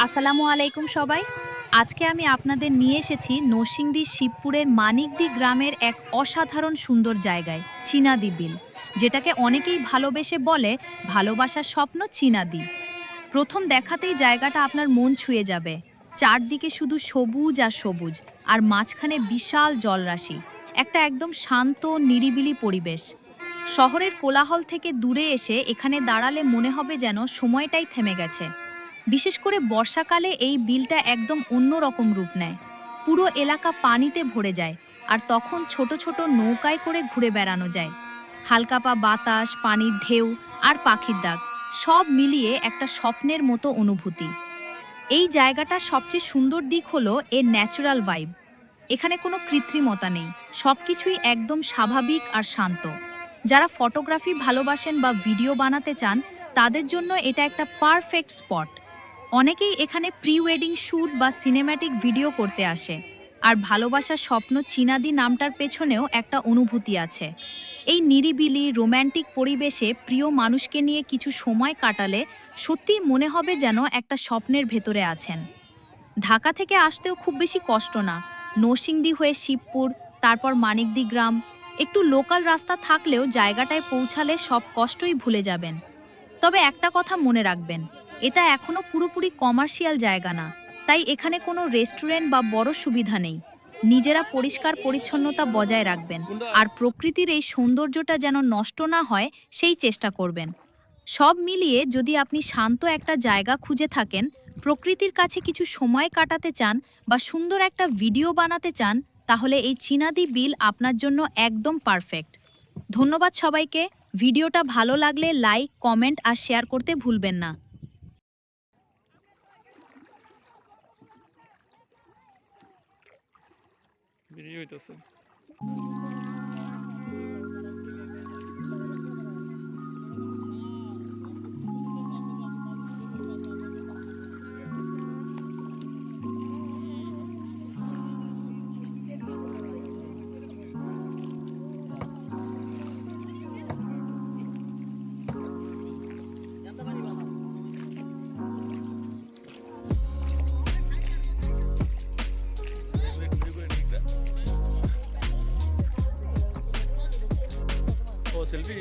আসসালামু আলাইকুম সবাই। আজকে আমি আপনাদের নিয়ে এসেছি নরসিংদী শিবপুরের মানিকদি গ্রামের এক অসাধারণ সুন্দর জায়গায়, চীনাদি বিল, যেটাকে অনেকেই ভালোবেসে বলে ভালোবাসার স্বপ্ন চীনাদি। প্রথম দেখাতেই জায়গাটা আপনার মন ছুঁয়ে যাবে। চারদিকে শুধু সবুজ আর সবুজ, আর মাঝখানে বিশাল জলরাশি। একটা একদম শান্ত নিরিবিলি পরিবেশ। শহরের কোলাহল থেকে দূরে এসে এখানে দাঁড়ালে মনে হবে যেন সময়টাই থেমে গেছে। বিশেষ করে বর্ষাকালে এই বিলটা একদম অন্যরকম রূপ নেয়। পুরো এলাকা পানিতে ভরে যায়, আর তখন ছোট ছোট নৌকায় করে ঘুরে বেড়ানো যায়। হালকাপা বাতাস, পানির ঢেউ আর পাখির ডাক, সব মিলিয়ে একটা স্বপ্নের মতো অনুভূতি। এই জায়গাটার সবচেয়ে সুন্দর দিক হলো এর ন্যাচারাল ভাইব। এখানে কোনো কৃত্রিমতা নেই, সবকিছুই একদম স্বাভাবিক আর শান্ত। যারা ফটোগ্রাফি ভালোবাসেন বা ভিডিও বানাতে চান, তাদের জন্য এটা একটা পারফেক্ট স্পট। অনেকেই এখানে প্রি ওয়েডিং শ্যুট বা সিনেম্যাটিক ভিডিও করতে আসে। আর ভালোবাসার স্বপ্ন চীনাদি নামটার পেছনেও একটা অনুভূতি আছে। এই নিরিবিলি রোম্যান্টিক পরিবেশে প্রিয় মানুষকে নিয়ে কিছু সময় কাটালে সত্যিই মনে হবে যেন একটা স্বপ্নের ভেতরে আছেন। ঢাকা থেকে আসতেও খুব বেশি কষ্ট না। নরসিংদী হয়ে শিবপুর, তারপর মানিকদি গ্রাম। একটু লোকাল রাস্তা থাকলেও জায়গাটায় পৌঁছালে সব কষ্টই ভুলে যাবেন। তবে একটা কথা মনে রাখবেন, এটা এখনো পুরোপুরি কমার্শিয়াল জায়গা না, তাই এখানে কোনো রেস্টুরেন্ট বা বড় সুবিধা নেই। নিজেরা পরিষ্কার পরিচ্ছন্নতা বজায় রাখবেন, আর প্রকৃতির এই সৌন্দর্যটা যেন নষ্ট না হয় সেই চেষ্টা করবেন। সব মিলিয়ে যদি আপনি শান্ত একটা জায়গা খুঁজে থাকেন, প্রকৃতির কাছে কিছু সময় কাটাতে চান বা সুন্দর একটা ভিডিও বানাতে চান, তাহলে এই চীনাদি বিল আপনার জন্য একদম পারফেক্ট। ধন্যবাদ সবাইকে। ভিডিওটা ভালো লাগলে লাইক, কমেন্ট আর শেয়ার করতে ভুলবেন না। ভিডিও হইতেছে। ও সেলফি